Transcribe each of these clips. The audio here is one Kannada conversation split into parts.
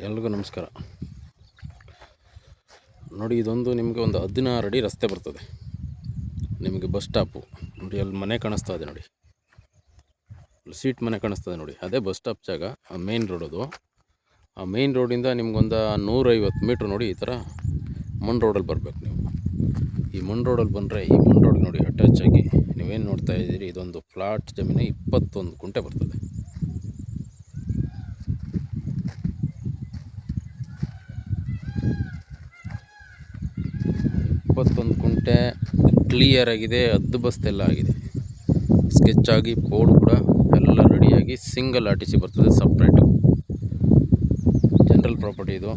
ಎಲ್ರಿಗೂ ನಮಸ್ಕಾರ. ನೋಡಿ, ಇದೊಂದು ನಿಮಗೆ ಒಂದು 16 ಅಡಿ ರಸ್ತೆ ಬರ್ತದೆ. ನಿಮಗೆ ಬಸ್ ಸ್ಟಾಪು ನೋಡಿ, ಅಲ್ಲಿ ಮನೆ ಕಾಣಿಸ್ತಾ ಇದೆ ನೋಡಿ, ಸೀಟ್ ಮನೆ ಕಾಣಿಸ್ತದೆ ನೋಡಿ, ಅದೇ ಬಸ್ ಸ್ಟಾಪ್ ಜಾಗ. ಆ ಮೇನ್ ರೋಡ್ ಅದು. ಆ ಮೇನ್ ರೋಡಿಂದ ನಿಮ್ಗೊಂದು 150 ಮೀಟ್ರ್ ನೋಡಿ, ಈ ಥರ ಮಣ್ ರೋಡಲ್ಲಿ ಬರಬೇಕು ನೀವು. ಈ ಮಣ್ ರೋಡಲ್ಲಿ ಬಂದರೆ ಈ ಮಣ್ ರೋಡಿಗೆ ನೋಡಿ ಅಟ್ಯಾಚ್ ಆಗಿ ನೀವೇನು ನೋಡ್ತಾ ಇದ್ದೀರಿ, ಇದೊಂದು ಫ್ಲಾಟ್ ಜಮೀನು 21 ಗುಂಟೆ ಬರ್ತದೆ. 21 ಗುಂಟೆ ಕ್ಲಿಯರ್ ಆಗಿದೆ, ಹದ್ದು ಬಸ್ತೆಲ್ಲ ಆಗಿದೆ, ಸ್ಕೆಚ್ ಆಗಿ ಬೋರ್ಡ್ ಕೂಡ ಎಲ್ಲ ರೆಡಿಯಾಗಿ ಸಿಂಗಲ್ RTC ಬರ್ತದೆ, ಸಪ್ರೇಟು ಜನರಲ್ ಪ್ರಾಪರ್ಟಿ. ಇದು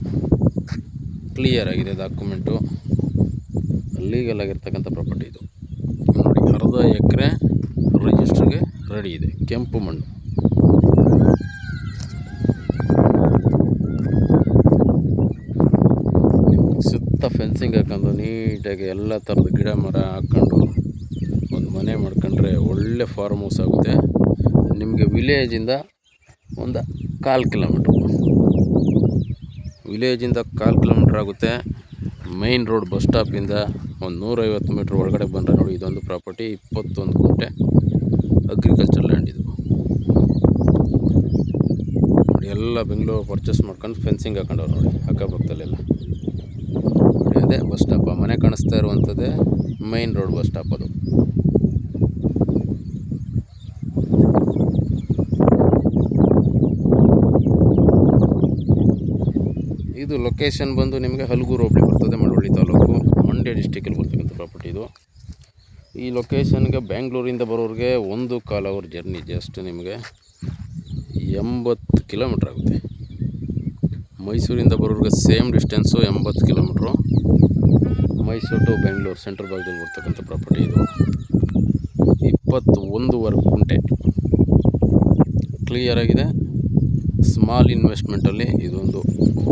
ಕ್ಲಿಯರ್ ಆಗಿದೆ, ಡಾಕ್ಯುಮೆಂಟು ಲೀಗಲ್ ಆಗಿರ್ತಕ್ಕಂಥ ಪ್ರಾಪರ್ಟಿ. ಇದು ನೋಡಿ, ಅರ್ಧ ಎಕರೆ ರಿಜಿಸ್ಟ್ರಿಗೆ ರೆಡಿ ಇದೆ, ಕೆಂಪು ಮಣ್ಣು. ಸುತ್ತ ಫೆನ್ಸಿಂಗ್ ಹಾಕೊಂಡು ನೀಟಾಗಿ ಎಲ್ಲ ಥರದ ಗಿಡ ಮರ ಹಾಕ್ಕೊಂಡು ಒಂದು ಮನೆ ಮಾಡ್ಕೊಂಡ್ರೆ ಒಳ್ಳೆ ಫಾರ್ಮ್ ಹೌಸ್ ಆಗುತ್ತೆ. ನಿಮಗೆ ವಿಲೇಜಿಂದ ಒಂದು 1/4 ಕಿಲೋಮೀಟ್ರ್, ವಿಲೇಜಿಂದ 1/4 ಕಿಲೋಮೀಟ್ರ್ ಆಗುತ್ತೆ. ಮೈನ್ ರೋಡ್ ಬಸ್ ಸ್ಟಾಪಿಂದ ಒಂದು 150 ಮೀಟ್ರ್ ಒಳಗಡೆ ಬಂದರೆ ನೋಡಿ, ಇದೊಂದು ಪ್ರಾಪರ್ಟಿ 21 ಗುಂಟೆ ಅಗ್ರಿಕಲ್ಚರ್ ಲ್ಯಾಂಡ್. ಇದು ನೋಡಿ, ಎಲ್ಲ ಬೆಂಗಳೂರು ಪರ್ಚೇಸ್ ಮಾಡ್ಕೊಂಡು ಫೆನ್ಸಿಂಗ್ ಹಾಕೊಂಡವ್ರು ನೋಡಿ, ಅಕ್ಕಪಕ್ಕದಲ್ಲೆಲ್ಲ. ಅದೇ ಬಸ್ ಸ್ಟಾಪ್, ಆ ಮನೆ ಕಾಣಿಸ್ತಾ ಇರುವಂಥದ್ದೇ ಮೈನ್ ರೋಡ್ ಬಸ್ ಸ್ಟಾಪ್. ಅದು ಇದು ಲೊಕೇಶನ್ ಬಂದು ನಿಮಗೆ ಹಲಗೂರು ಹೋಬಳಿ ಬರ್ತದೆ, ಮಳವಳ್ಳಿ ತಾಲೂಕು, ಮಂಡ್ಯ ಡಿಸ್ಟಿಕಲ್ಲಿ ಬರ್ತಕ್ಕಂಥ ಪ್ರಾಪರ್ಟಿ ಇದು. ಈ ಲೊಕೇಶನ್ಗೆ ಬ್ಯಾಂಗ್ಳೂರಿಂದ ಬರೋರಿಗೆ 1.25 ಅವರ್ ಜರ್ನಿ, ಜಸ್ಟ್ ನಿಮಗೆ 80 ಕಿಲೋಮೀಟ್ರ್ ಆಗುತ್ತೆ. ಮೈಸೂರಿಂದ ಬರೋರಿಗೆ same distance 80 kilometre. Mysuru to Bengaluru central ಭಾಗದಲ್ಲಿ ಬರ್ತಕ್ಕಂಥ ಪ್ರಾಪರ್ಟಿ. ಇದು 21 ಗುಂಟೆ ಕ್ಲಿಯರ್ ಆಗಿದೆ. ಸ್ಮಾಲ್ ಇನ್ವೆಸ್ಟ್ಮೆಂಟಲ್ಲಿ ಇದೊಂದು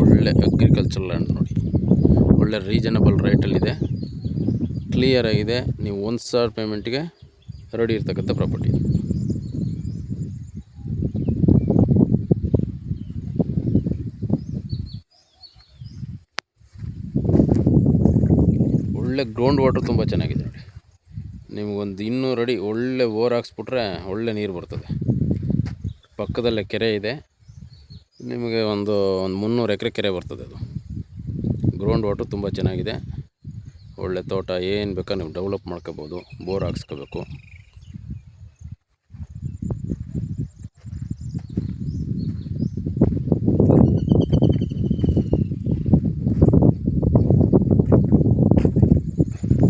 ಒಳ್ಳೆ ಅಗ್ರಿಕಲ್ಚರ್ ಲ್ಯಾಂಡ್ ನೋಡಿ, ಒಳ್ಳೆ ರೀಸನಬಲ್ ರೇಟಲ್ಲಿದೆ, ಕ್ಲಿಯರ್ ಆಗಿದೆ. ನೀವು 1,000 ಪೇಮೆಂಟ್ಗೆ ರೆಡಿ ಇರ್ತಕ್ಕಂಥ ಪ್ರಾಪರ್ಟಿ. ಒಳ್ಳೆ ಗ್ರೌಂಡ್ ವಾಟರ್ ತುಂಬ ಚೆನ್ನಾಗಿದೆ ನೋಡಿ. ನಿಮಗೊಂದು 200 ಅಡಿ ಒಳ್ಳೆ ಬೋರ್ ಹಾಕ್ಸ್ಬಿಟ್ರೆ ಒಳ್ಳೆ ನೀರು ಬರ್ತದೆ. ಪಕ್ಕದಲ್ಲೇ ಕೆರೆ ಇದೆ, ನಿಮಗೆ ಒಂದು 300 ಎಕರೆ ಕೆರೆ ಬರ್ತದೆ. ಅದು ಗ್ರೌಂಡ್ ವಾಟರ್ ತುಂಬ ಚೆನ್ನಾಗಿದೆ. ಒಳ್ಳೆ ತೋಟ ಏನು ಬೇಕಾ ನೀವು ಡೆವಲಪ್ ಮಾಡ್ಕೋಬೋದು, ಬೋರ್ ಹಾಕ್ಸ್ಕೋಬೇಕು.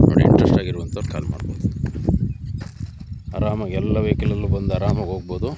ನೋಡಿ, ಇಂಟ್ರೆಸ್ಟ್ ಆಗಿರುವಂಥವ್ರು ಕಾಲ್ ಮಾಡ್ಬೋದು. ಆರಾಮಾಗಿ ಎಲ್ಲ ವೆಹಿಕಲಲ್ಲೂ ಬಂದು ಆರಾಮಾಗಿ ಹೋಗ್ಬೋದು.